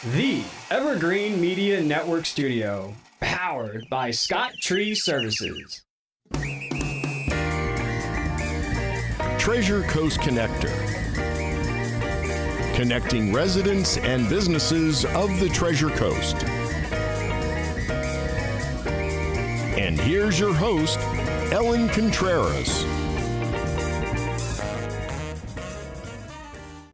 The Evergreen Media Network Studio, powered by Scott Tree Services. Treasure Coast Connector, connecting residents and businesses of the Treasure Coast. And here's your host, Ellen Contreras.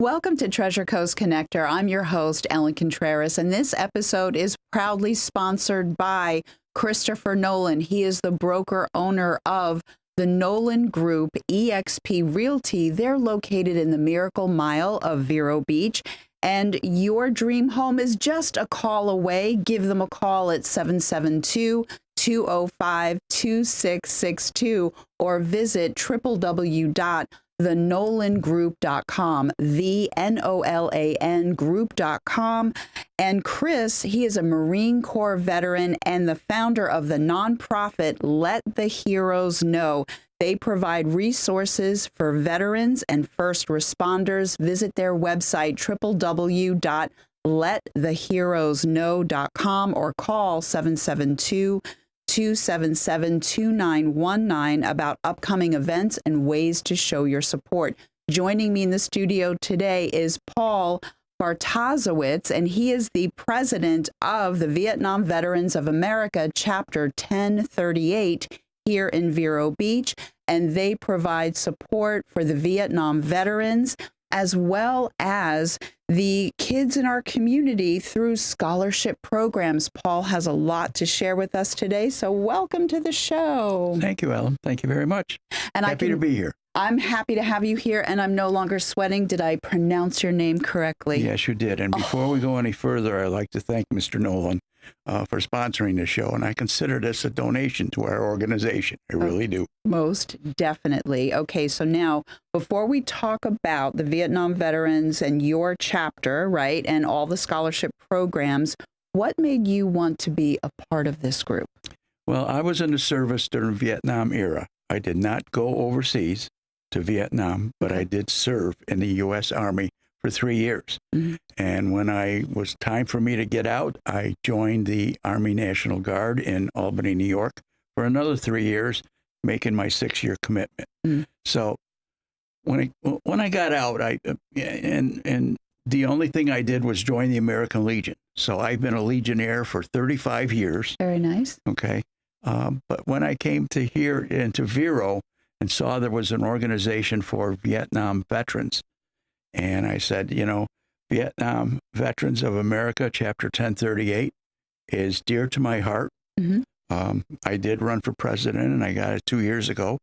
Welcome to Treasure Coast Connector. I'm your host, Ellen Contreras, and this episode is proudly sponsored by Christopher Nolan. He is the broker owner of the Nolan Group eXp Realty. They're located in the Miracle Mile of Vero Beach, and your dream home is just a call away. Give them a call at 772-205-2662 or visit www.thenolangroup.com, TheNolan group.com. And Chris, he is a Marine Corps veteran and the founder of the nonprofit Let the Heroes Know. They provide resources for veterans and first responders. Visit their website, www.lettheheroesknow.com, or call 772-277-2919 about upcoming events and ways to show your support. Joining me in the studio today is Paul Bartoszewicz, and he is the president of the Vietnam Veterans of America, Chapter 1038 here in Vero Beach, and they provide support for the Vietnam veterans as well as the kids in our community through scholarship programs. Paul has a lot to share with us today, so welcome to the show. Thank you, Ellen. Thank you very much. And happy to be here. I'm happy to have you here, and I'm no longer sweating. Did I pronounce your name correctly? Yes, you did. And before we go any further, I'd like to thank Mr. Nolan for sponsoring this show, and I consider this a donation to our organization. I really do. Most definitely. Okay, so now, before we talk about the Vietnam veterans and your chapter, right, and all the scholarship programs, what made you want to be a part of this group? Well, I was in the service during the Vietnam era. I did not go overseas to Vietnam, but I did serve in the U.S. Army for 3 years. Mm-hmm. And when I was time for me to get out, I joined the Army National Guard in Albany, New York for another 3 years, making my 6-year commitment. Mm-hmm. So when I got out, and the only thing I did was join the American Legion. So I've been a Legionnaire for 35 years. Very nice. Okay. But when I came to here into Vero and saw there was an organization for Vietnam veterans, and I said, Vietnam Veterans of America, Chapter 1038, is dear to my heart. Mm-hmm. I did run for president, and I got it 2 years ago.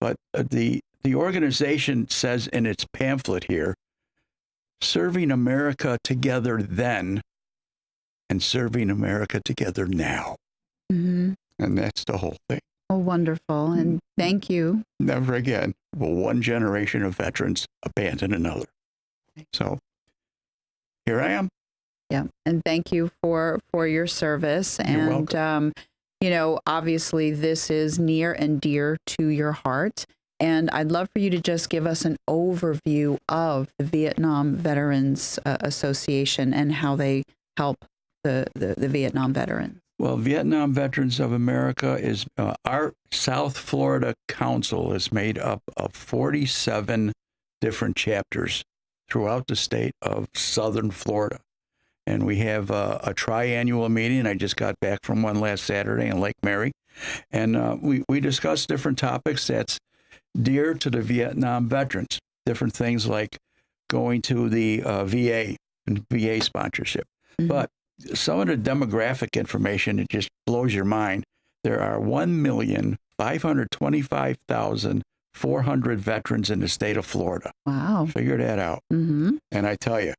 But the organization says in its pamphlet here, serving America together then and serving America together now. Mm-hmm. And that's the whole thing. Oh, wonderful. And thank you. Never again will one generation of veterans abandon another. So here I am. Yeah. And thank you for your service. You're welcome. Obviously this is near and dear to your heart. And I'd love for you to just give us an overview of the Vietnam Veterans Association and how they help the Vietnam veterans. Well, Vietnam Veterans of America is our South Florida Council is made up of 47 different chapters throughout the state of Southern Florida. And we have a triannual meeting. I just got back from one last Saturday in Lake Mary. And we discuss different topics that's dear to the Vietnam veterans, different things like going to the VA and VA sponsorship. Mm-hmm. But some of the demographic information, it just blows your mind. There are 1,525,400 veterans in the state of Florida. Wow. Figure that out. Mm-hmm. And I tell you,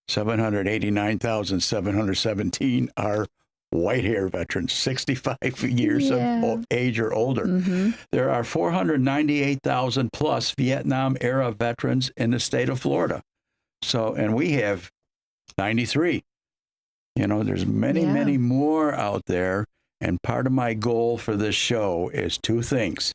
789,717 are white-hair veterans, 65 years of age or older. Mm-hmm. There are 498,000 plus Vietnam-era veterans in the state of Florida. So, and we have 93. There's many more out there. And part of my goal for this show is two things.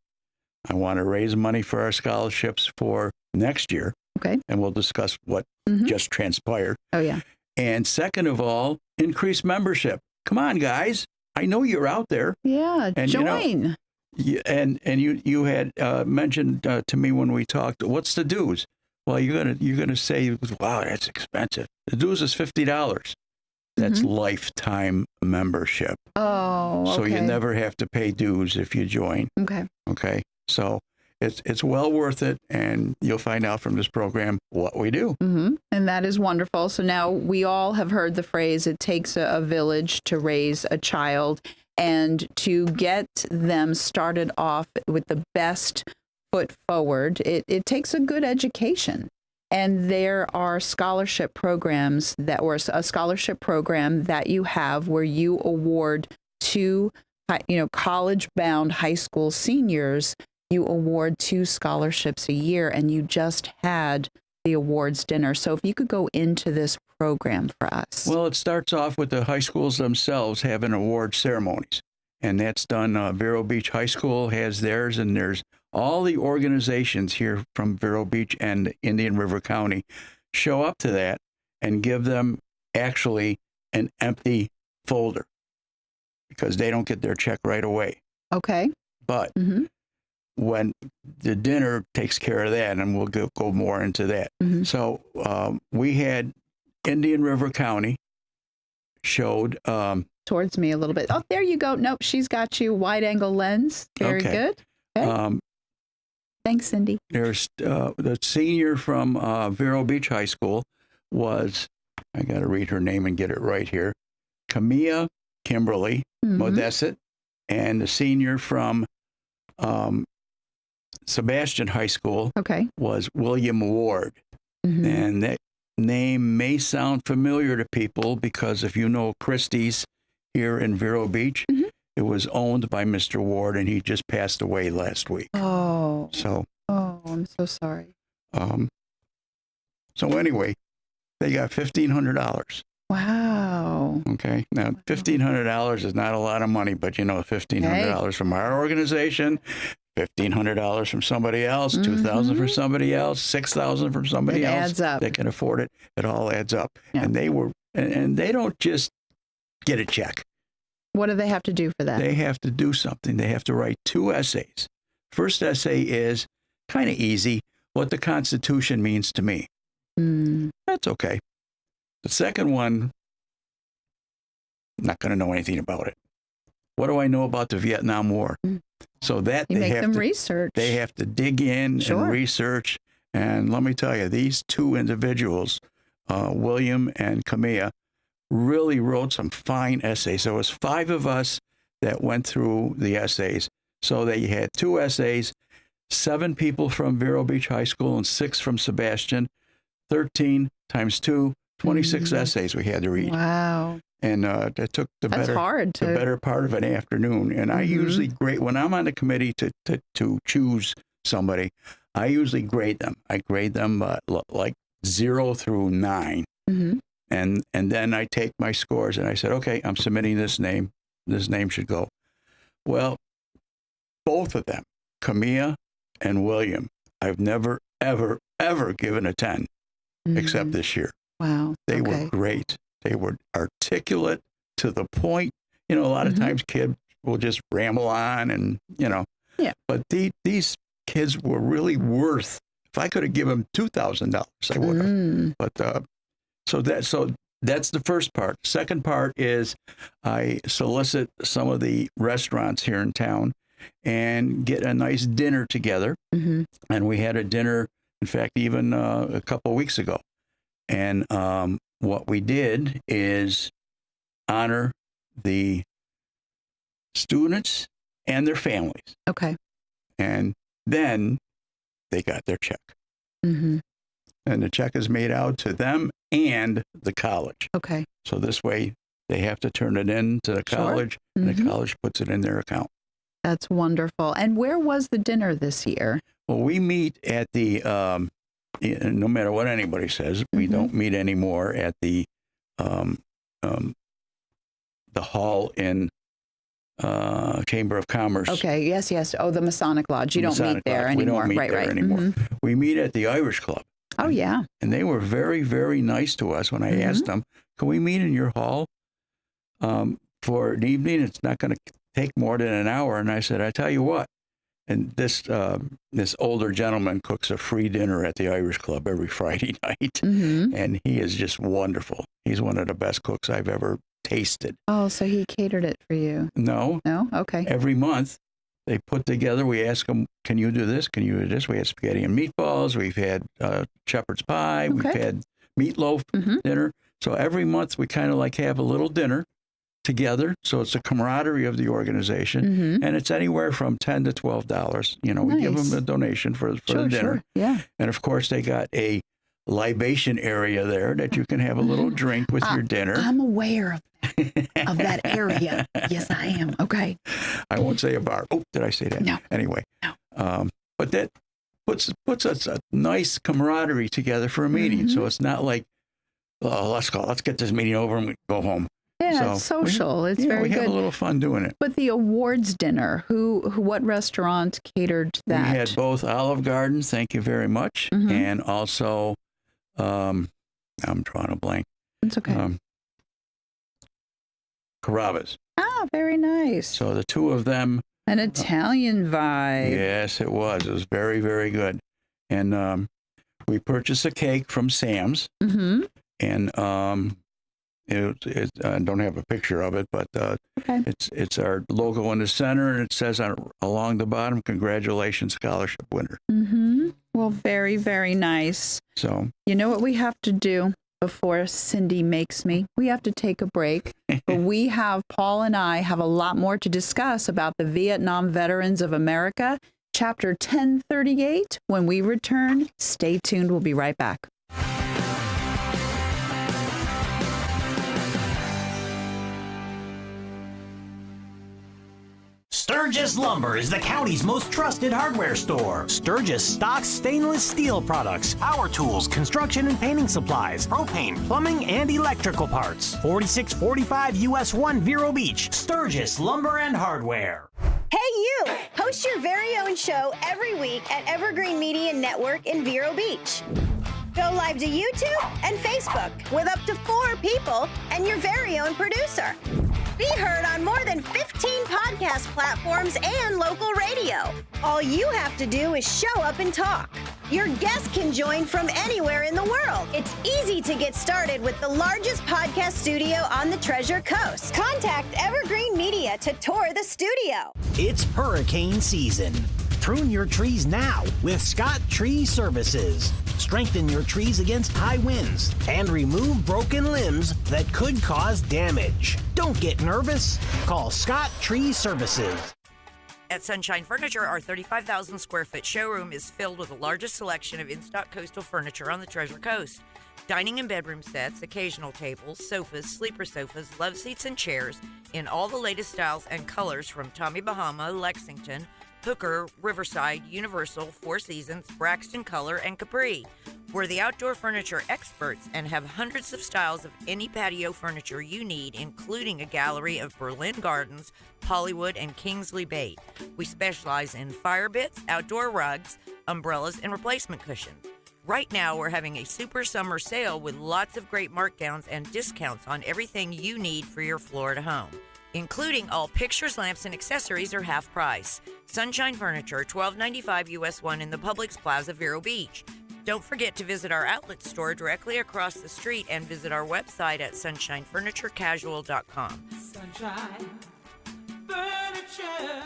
I want to raise money for our scholarships for next year. Okay. And we'll discuss what just transpired. Oh, yeah. And second of all, increase membership. Come on, guys. I know you're out there. Yeah, And, join. You had mentioned to me when we talked, what's the dues? Well, you're gonna say, wow, that's expensive. The dues is $50. That's lifetime membership. Oh, okay. So you never have to pay dues if you join. Okay. Okay. So it's well worth it, and you'll find out from this program what we do. Mm-hmm. And that is wonderful. So now we all have heard the phrase, it takes a village to raise a child, and to get them started off with the best foot forward, it takes a good education. And there are scholarship programs a scholarship program that you have where you award to, college-bound high school seniors, you award 2 scholarships a year, and you just had the awards dinner. So if you could go into this program for us. Well, it starts off with the high schools themselves having award ceremonies. And that's done. Vero Beach High School has theirs, and there's all the organizations here from Vero Beach and Indian River County show up to that and give them actually an empty folder because they don't get their check right away. Okay. But when the dinner takes care of that, and we'll go more into that. So we had Indian River County showed towards me a little bit. Oh, there you go. Nope, she's got you. Wide angle lens. Very good. Okay. Thanks, Cindy. There's the senior from Vero Beach High School was, I got to read her name and get it right here, Camilla Kimberly Modesset, and the senior from Sebastian High School was William Ward. And that name may sound familiar to people because if you know Christie's here in Vero Beach, it was owned by Mr. Ward, and he just passed away last week. Oh. So. Oh, I'm so sorry. So anyway, they got $1,500. Wow. Okay. Now, $1,500 is not a lot of money, but $1,500 from our organization, $1,500 from somebody else, $2,000 from somebody else, $6,000 from somebody else. It adds up. They can afford it. It all adds up. Yeah. And they don't just get a check. What do they have to do for that? They have to do something. They have to write 2 essays. First essay is kind of easy, what the Constitution means to me. That's okay. The second one, I'm not going to know anything about it. What do I know about the Vietnam War? So that you make them research. They have to dig in and research. And let me tell you, these 2 individuals, William and Camilla, really wrote some fine essays. There was 5 of us that went through the essays. So they had 2 essays, 7 people from Vero Beach High School and 6 from Sebastian, 13 times 2, 26 essays we had to read. Wow. And that took the better part of an afternoon. And I usually grade, when I'm on the committee to choose somebody, I usually grade them. I grade them like 0 through 9. And then I take my scores and I said, okay, I'm submitting this name. This name should go. Well, both of them, Camilla and William, I've never, ever, ever given a 10, except this year. Wow. They were great. They were articulate, to the point. A lot of times kids will just ramble on and, Yeah. But these kids were really worth, if I could have given them $2,000, I would have. But so that's the first part. Second part is I solicit some of the restaurants here in town and get a nice dinner together. And we had a dinner, in fact, even a couple of weeks ago. And what we did is honor the students and their families. Okay. And then they got their check. And the check is made out to them and the college. Okay. So this way they have to turn it in to the college, and the college puts it in their account. That's wonderful. And where was the dinner this year? Well, we meet at the, no matter what anybody says, we don't meet anymore at the hall in Chamber of Commerce. Okay, yes. Oh, the Masonic Lodge. You don't meet there anymore. We don't meet there anymore. We meet at the Irish Club. Oh, yeah. And they were very, very nice to us when I asked them, can we meet in your hall for an evening? It's not going to take more than an hour. And I said, I tell you what. And this older gentleman cooks a free dinner at the Irish Club every Friday night. And he is just wonderful. He's one of the best cooks I've ever tasted. Oh, so he catered it for you? No. No? Okay. Every month they put together, we ask them, can you do this? Can you do this? We had spaghetti and meatballs. We've had shepherd's pie. Okay. We've had meatloaf dinner. So every month we kind of like have a little dinner together. So it's a camaraderie of the organization. And it's anywhere from $10 to $12. You know, we give them a donation for the dinner. Sure. Yeah. And of course they got a libation area there that you can have a little drink with your dinner. I'm aware of that area. Yes, I am. Okay. I won't say a bar. Oh, did I say that? No. Anyway. No. But that puts us a nice camaraderie together for a meeting. So it's not like, oh, let's get this meeting over and we go home. Yeah, it's social. It's very we good. have a little fun doing it. But the awards dinner, what restaurant catered that? We had both Olive Garden, thank you very much, and also, I'm drawing a blank. It's okay. Carrabba's. Ah, very nice. So the two of them. An Italian vibe. Yes, it was. It was very, very good. And we purchased a cake from Sam's. And I don't have a picture of it, but it's our logo in the center, and it says along the bottom, "Congratulations, scholarship winner." Well, very, very nice. So you know what we have to do before Cindy makes me? We have to take a break. But Paul and I have a lot more to discuss about the Vietnam Veterans of America, Chapter 1038. When we return, stay tuned. We'll be right back. Sturgis Lumber is the county's most trusted hardware store. Sturgis stocks stainless steel products, power tools, construction and painting supplies, propane, plumbing, and electrical parts. 4645 US 1 Vero Beach, Sturgis Lumber and Hardware. Hey you! Host your very own show every week at Evergreen Media Network in Vero Beach. Go live to YouTube and Facebook with up to 4 people and your very own producer. Be heard on more than 15 podcast platforms and local radio. All you have to do is show up and talk. Your guests can join from anywhere in the world. It's easy to get started with the largest podcast studio on the Treasure Coast. Contact Evergreen Media to tour the studio. It's hurricane season. Prune your trees now with Scott Tree Services. Strengthen your trees against high winds and remove broken limbs that could cause damage. Don't get nervous. Call Scott Tree Services. At Sunshine Furniture, our 35,000 square foot showroom is filled with the largest selection of in-stock coastal furniture on the Treasure Coast. Dining and bedroom sets, occasional tables, sofas, sleeper sofas, love seats, and chairs in all the latest styles and colors from Tommy Bahama, Lexington, Hooker, Riverside, Universal, Four Seasons, Braxton Color, and Capri. We're the outdoor furniture experts and have hundreds of styles of any patio furniture you need, including a gallery of Berlin Gardens, Hollywood, and Kingsley Bait. We specialize in fire bits, outdoor rugs, umbrellas, and replacement cushions. Right now, we're having a super summer sale with lots of great markdowns and discounts on everything you need for your Florida home, including all pictures, lamps, and accessories are half price. Sunshine Furniture, $12.95 US 1 in the Publix Plaza, Vero Beach. Don't forget to visit our outlet store directly across the street and visit our website at sunshinefurniturecasual.com. Sunshine Furniture.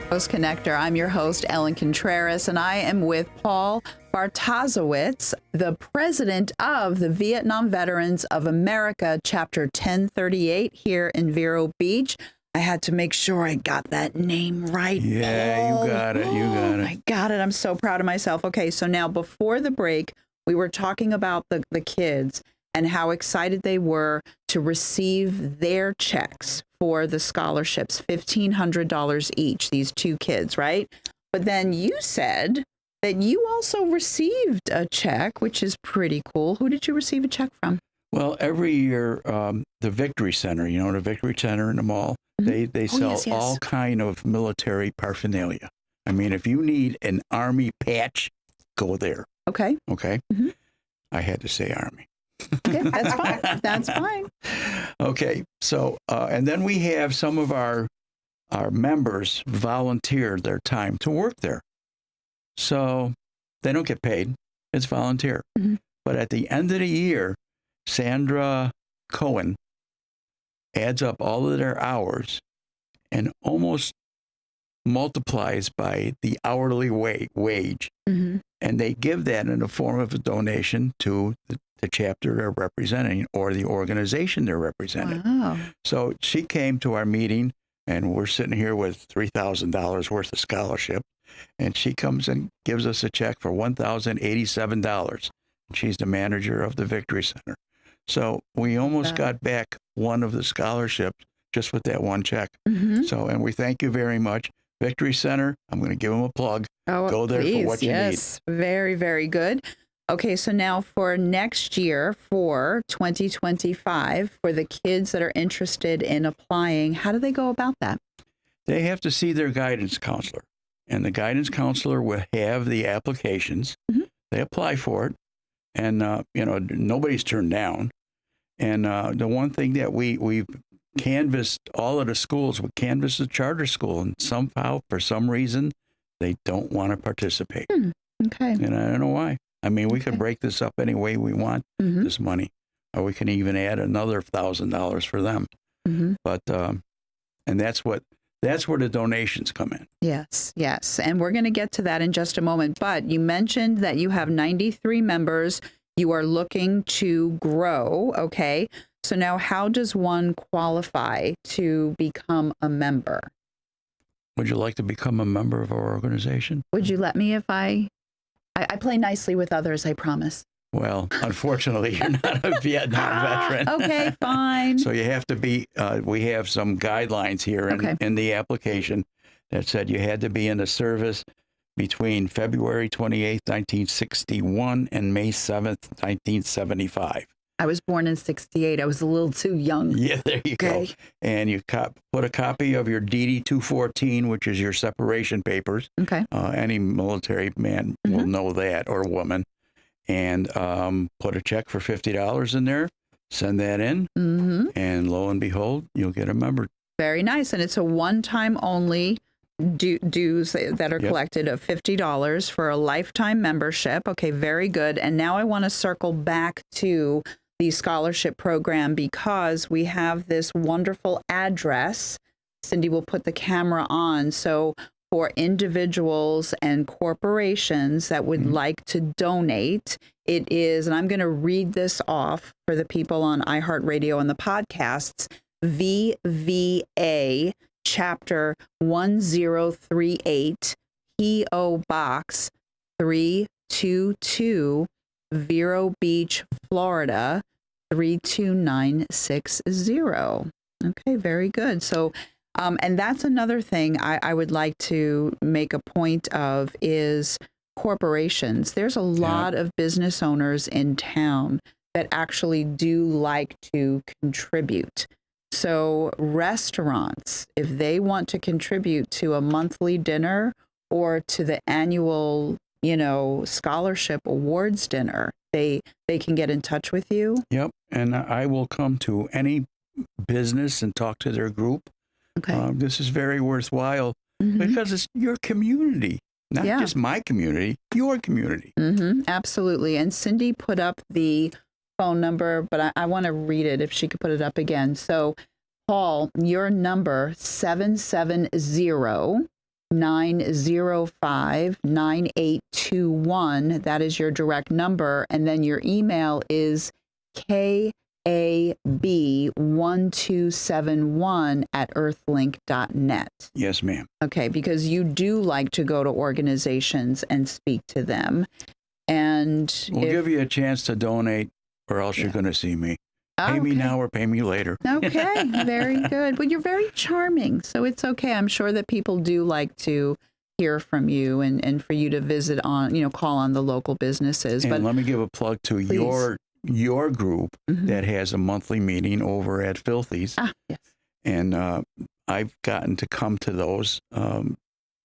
Host Connector. I'm your host, Ellen Contreras, and I am with Paul Bartoszewicz, the president of the Vietnam Veterans of America, Chapter 1038 here in Vero Beach. I had to make sure I got that name right. Yeah, Paul. you got it. You got it. I got it. I'm so proud of myself. Okay, so now before the break, we were talking about the kids and how excited they were to receive their checks for the scholarships, $1,500 each, these 2 kids, right? But then you said that you also received a check, which is pretty cool. Who did you receive a check from? Well, every year, the Victory Center, the Victory Center in the mall, they sell yes, yes. all kind of military paraphernalia. I mean, if you need an Army patch, go there. Okay. Okay? Mhm. I had to say Army. Okay, that's fine. That's fine. Okay, so and then we have some of our members volunteer their time to work there. So they don't get paid. It's volunteer. Mhm. But at the end of the year, Sandra Cohen adds up all of their hours and almost multiplies by the hourly wage. Mhm. And they give that in the form of a donation to the chapter they're representing or the organization they're representing. Wow. So she came to our meeting, and we're sitting here with $3,000 worth of scholarship. And she comes and gives us a check for $1,087. She's the manager of the Victory Center. So we almost got back one of the scholarships just with that one check. Mhm. So, and we thank you very much. Victory Center, I'm going to give them a plug. Oh, Go there please. for what you Yes, very, very good. Okay, so now for next year, for 2025, for the kids that are interested in applying, how do they go about that? They have to see their guidance counselor, and the guidance counselor will have the applications. Mhm. They apply for it, and nobody's turned down. And the one thing that we've canvassed all of the schools, we canvassed the charter school, and somehow, for some reason, they don't want to participate. Okay. And I don't know why. I mean, we Okay. could break this up any way we want, Mhm. this money, or we can even add another $1,000 for them. Mhm. But and that's where the donations come in. Yes, yes. And we're going to get to that in just a moment. But you mentioned that you have 93 members. You are looking to grow. Okay. So now how does one qualify to become a member? Would you like to become a member of our organization? Would you let me if I play nicely with others, I promise. Well, unfortunately, you're not a Vietnam veteran. Okay, fine. So you have to be, we have some guidelines here in the application that said you had to be in the service between February 28th, 1961 and May 7th, 1975. I was born in 68. I was a little too young. Yeah, there you go. And you put a copy of your DD-214, which is your separation papers. Okay. Any military man will know that, or woman. And put a check for $50 in there, send that in, and lo and behold, you'll get a member. Very nice. And it's a one-time only dues that are collected of $50 for a lifetime membership. Okay, very good. And now I want to circle back to the scholarship program because we have this wonderful address. Cindy will put the camera on. So for individuals and corporations that would like to donate, it is, and I'm going to read this off for the people on iHeartRadio and the podcasts, VVA Chapter 1038, P.O. Box 322, Vero Beach, Florida, 32960. Okay, very good. So, and that's another thing I would like to make a point of is corporations. There's a lot of business owners in town that actually do like to contribute. So restaurants, if they want to contribute to a monthly dinner or to the annual, scholarship awards dinner, they can get in touch with you. Yep. And I will come to any business and talk to their group. Okay. This is very worthwhile because it's your community, not just my community, your community. Absolutely. And Cindy put up the phone number, but I want to read it if she could put it up again. So, Paul, your number 770-905-9821. That is your direct number. And then your email is KAB1271@earthlink.net. Yes, ma'am. Okay, because you do like to go to organizations and speak to them. And we'll give you a chance to donate, or else you're going to see me. Pay me now or pay me later. Okay, very good. Well, you're very charming, so it's okay. I'm sure that people do like to hear from you and for you to visit on, call on the local businesses. And but let me give a plug to your your group that has a monthly meeting over at Filthy's. Yes. And I've gotten to come to those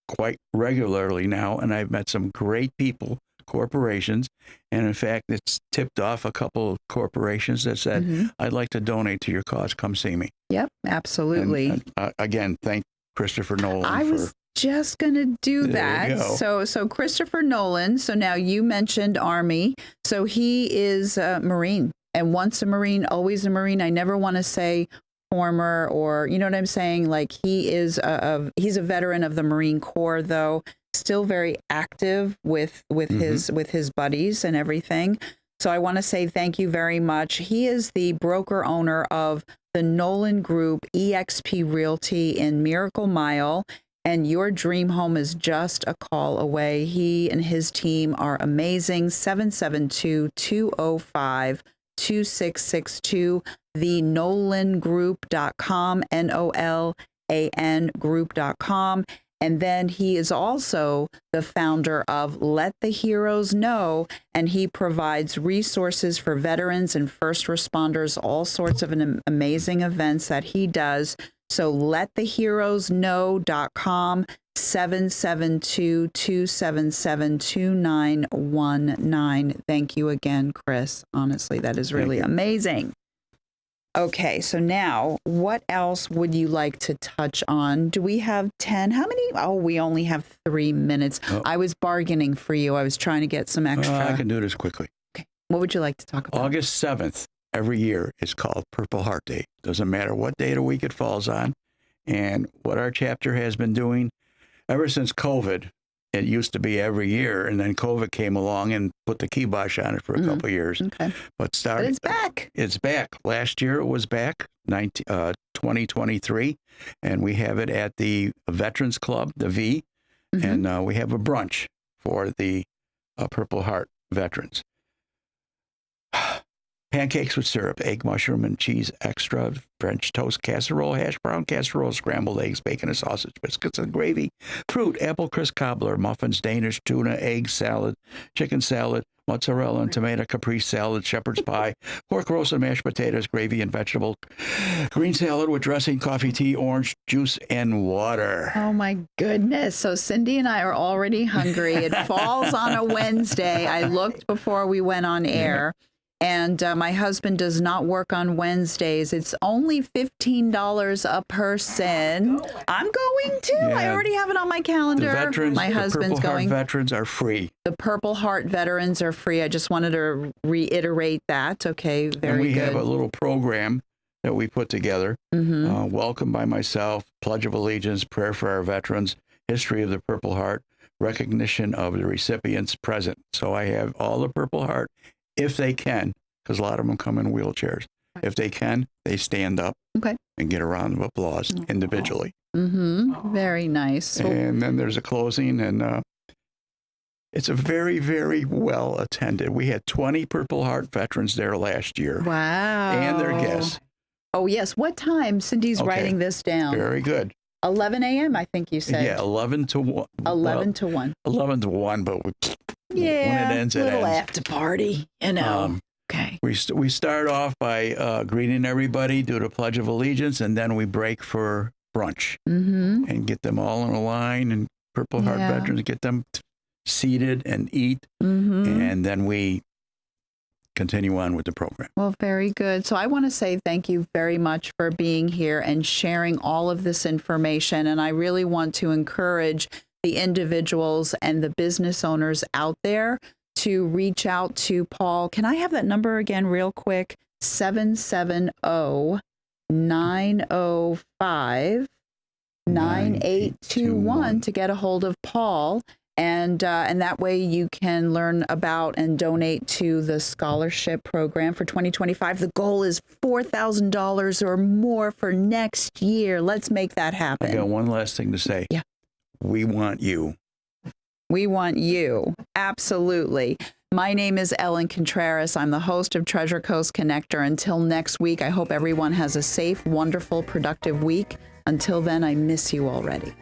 quite regularly now, and I've met some great people, corporations, and in fact, it's tipped off a couple of corporations that said, I'd like to donate to your cause. Come see me. Yep, absolutely. And, again, thank Christopher Nolan I was just going to do There you that. go. So Christopher Nolan, so now you mentioned Army. So he is a Marine, and once a Marine, always a Marine. I never want to say former, or you know what I'm saying? Like he is he's a veteran of the Marine Corps, though still very active with his buddies and everything. So I want to say thank you very much. He is the broker owner of the Nolan Group eXp Realty in Miracle Mile, and your dream home is just a call away. He and his team are amazing. 772-205-2662, thenolangroup.com, NOLAN group.com. And then he is also the founder of Let the Heroes Know, and he provides resources for veterans and first responders, all sorts of amazing events that he does. So lettheheroesknow.com, 772-277-2919. Thank you again, Chris. Honestly, that is really amazing. Okay, so now what else would you like to touch on? Do we have 10? How many? Oh, we only have 3 minutes. Oh. I was bargaining for you. I was trying to get some extra. I can do this quickly. Okay. What would you like to talk about? August 7th every year is called Purple Heart Day. Doesn't matter what day of the week it falls on. And what our chapter has been doing ever since COVID, it used to be every year, and then COVID came along and put the kibosh on it for a couple of years. Okay. But it's back. It's back. Last year it was back, 2023, and we have it at the Veterans Club, the V, and we have a brunch for the Purple Heart veterans. Pancakes with syrup, egg, mushroom, and cheese extra, French toast casserole, hash brown casserole, scrambled eggs, bacon and sausage, biscuits and gravy, fruit, apple crisp cobbler, muffins, Danish, tuna, egg salad, chicken salad, mozzarella and tomato caprese salad, shepherd's pie, pork roast and mashed potatoes, gravy and vegetable, green salad with dressing, coffee, tea, orange juice, and water. Oh, my goodness. So Cindy and I are already hungry. It falls on a Wednesday. I looked before we went on air. And my husband does not work on Wednesdays. It's only $15 a person. I'm going to. Yeah. I already have it on my calendar. The veterans, my husband's the Purple going. Heart veterans are free. The Purple Heart veterans are free. I just wanted to reiterate that. Okay, very good. And we good. have a little program that we put together. Welcome by myself, Pledge of Allegiance, prayer for our veterans, history of the Purple Heart, recognition of the recipients present. So I have all the Purple Heart. If they can, because a lot of them come in wheelchairs. If they can, they stand up and get a round of applause individually. Very nice. So, and then there's a closing, and it's a very, very well attended. We had 20 Purple Heart veterans there last year. wow. And their guests. Oh, yes. What time? Cindy's writing this down. Very good. 11 a.m., I think you said. Yeah, 11 to 1. 11 to 1. 11 to 1, but when it ends, it little ends. after party, you know. Okay. We start off by greeting everybody, do the Pledge of Allegiance, and then we break for brunch and get them all in a line, and Purple Heart veterans get them seated and eat, and then we continue on with the program. Well, very good. So I want to say thank you very much for being here and sharing all of this information. And I really want to encourage the individuals and the business owners out there to reach out to Paul. Can I have that number again real quick? 770-905-9821 to get a hold of Paul. And that way you can learn about and donate to the scholarship program for 2025. The goal is $4,000 or more for next year. Let's make that happen. I got one last thing to say. Yeah. We want you. We want you. Absolutely. My name is Ellen Contreras. I'm the host of Treasure Coast Connector. Until next week, I hope everyone has a safe, wonderful, productive week. Until then, I miss you already.